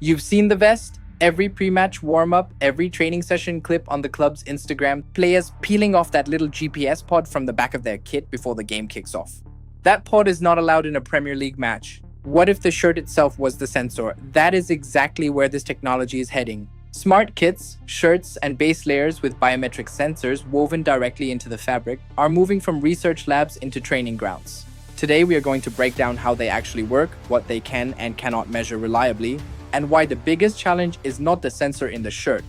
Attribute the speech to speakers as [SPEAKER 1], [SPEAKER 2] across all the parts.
[SPEAKER 1] You've seen the vest? Every pre-match warm-up, every training session clip on the club's Instagram, players peeling off that little GPS pod from the back of their kit before the game kicks off. That pod is not allowed in a Premier League match. What if the shirt itself was the sensor? That is exactly where this technology is heading. Smart kits, shirts, and base layers with biometric sensors woven directly into the fabric are moving from research labs into training grounds. Today we are going to break down how they actually work, what they can and cannot measure reliably, and why the biggest challenge is not the sensor in the shirt.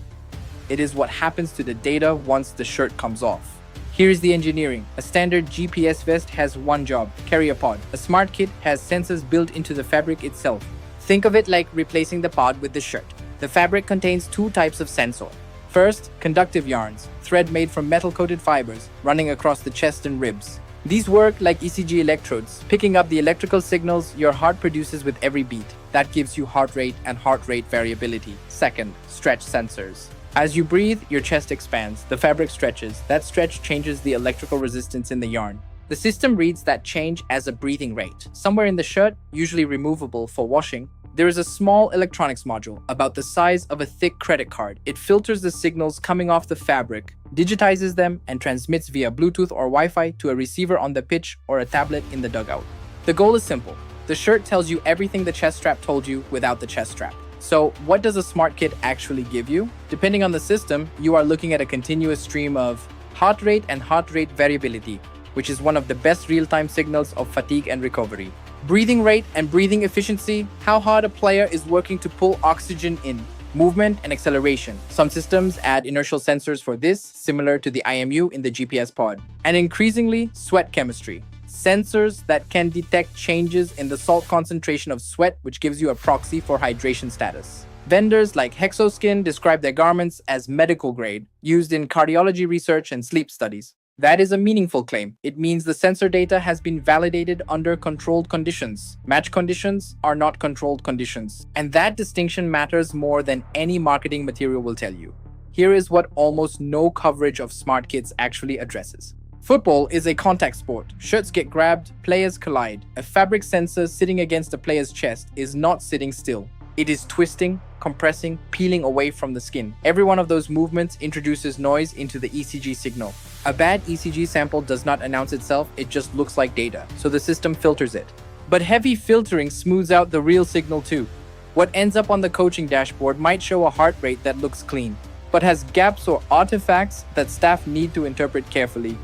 [SPEAKER 1] It is what happens to the data once the shirt comes off. Here's the engineering. A standard GPS vest has one job: carry a pod. A smart kit has sensors built into the fabric itself. Think of it like replacing the pod with the shirt. The fabric contains two types of sensor. First, conductive yarns, thread made from metal-coated fibers, running across the chest and ribs. These work like ECG electrodes, picking up the electrical signals your heart produces with every beat. That gives you heart rate and heart rate variability. Second, stretch sensors. As you breathe, your chest expands, the fabric stretches. That stretch changes the electrical resistance in the yarn. The system reads that change as a breathing rate. Somewhere in the shirt, usually removable for washing, there is a small electronics module about the size of a thick credit card. It filters the signals coming off the fabric, digitizes them, and transmits via Bluetooth or Wi-Fi to a receiver on the pitch or a tablet in the dugout. The goal is simple. The shirt tells you everything the chest strap told you without the chest strap. So, what does a smart kit actually give you? Depending on the system, you are looking at a continuous stream of heart rate and heart rate variability, which is one of the best real-time signals of fatigue and recovery. Breathing rate and breathing efficiency, how hard a player is working to pull oxygen in. Movement and acceleration. Some systems add inertial sensors for this, similar to the IMU in the GPS pod. And increasingly, sweat chemistry. Sensors that can detect changes in the salt concentration of sweat, which gives you a proxy for hydration status. Vendors like Hexoskin describe their garments as medical grade, used in cardiology research and sleep studies. That is a meaningful claim. It means the sensor data has been validated under controlled conditions. Match conditions are not controlled conditions. And that distinction matters more than any marketing material will tell you. Here is what almost no coverage of smart kits actually addresses. Football is a contact sport. Shirts get grabbed, players collide. A fabric sensor sitting against a player's chest is not sitting still. It is twisting, compressing, peeling away from the skin. Every one of those movements introduces noise into the ECG signal. A bad ECG sample does not announce itself, it just looks like data, so the system filters it. But heavy filtering smooths out the real signal too. What ends up on the coaching dashboard might show a heart rate that looks clean, but has gaps or artifacts that staff need to interpret carefully,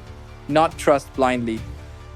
[SPEAKER 1] not trust blindly.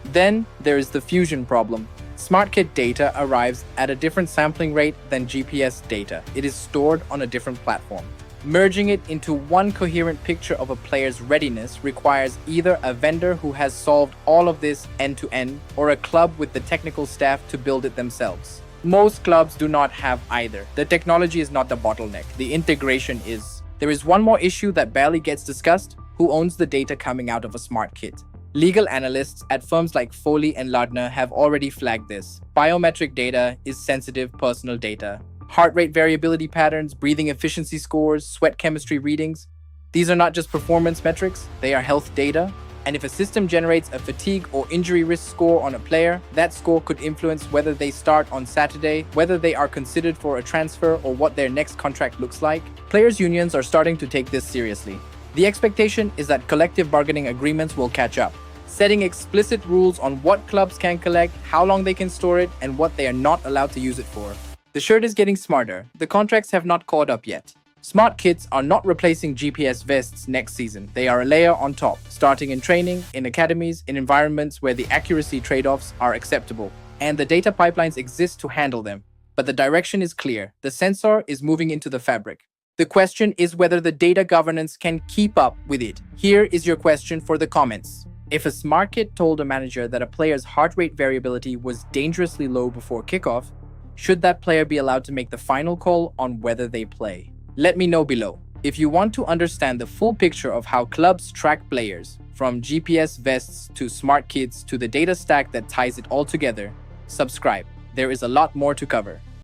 [SPEAKER 1] Then there is the fusion problem. SmartKit data arrives at a different sampling rate than GPS data. It is stored on a different platform. Merging it into one coherent picture of a player's readiness requires either a vendor who has solved all of this end-to-end or a club with the technical staff to build it themselves. Most clubs do not have either. The technology is not the bottleneck. The integration is. There is one more issue that barely gets discussed: who owns the data coming out of a smart kit? Legal analysts at firms like Foley and Lardner have already flagged this. Biometric data is sensitive personal data. Heart rate variability patterns, breathing efficiency scores, sweat chemistry readings. These are not just performance metrics, they are health data. And if a system generates a fatigue or injury risk score on a player, that score could influence whether they start on Saturday, whether they are considered for a transfer, or what their next contract looks like. Players' unions are starting to take this seriously. The expectation is that collective bargaining agreements will catch up, setting explicit rules on what clubs can collect, how long they can store it, and what they are not allowed to use it for. The shirt is getting smarter. The contracts have not caught up yet. Smart kits are not replacing GPS vests next season. They are a layer on top, starting in training, in academies, in environments where the accuracy trade-offs are acceptable. And the data pipelines exist to handle them. But the direction is clear. The sensor is moving into the fabric. The question is whether the data governance can keep up with it. Here is your question for the comments. If a smart kit told a manager that a player's heart rate variability was dangerously low before kickoff, should that player be allowed to make the final call on whether they play? Let me know below. If you want to understand the full picture of how clubs track players, from GPS vests to smart kits to the data stack that ties it all together, subscribe. There is a lot more to cover.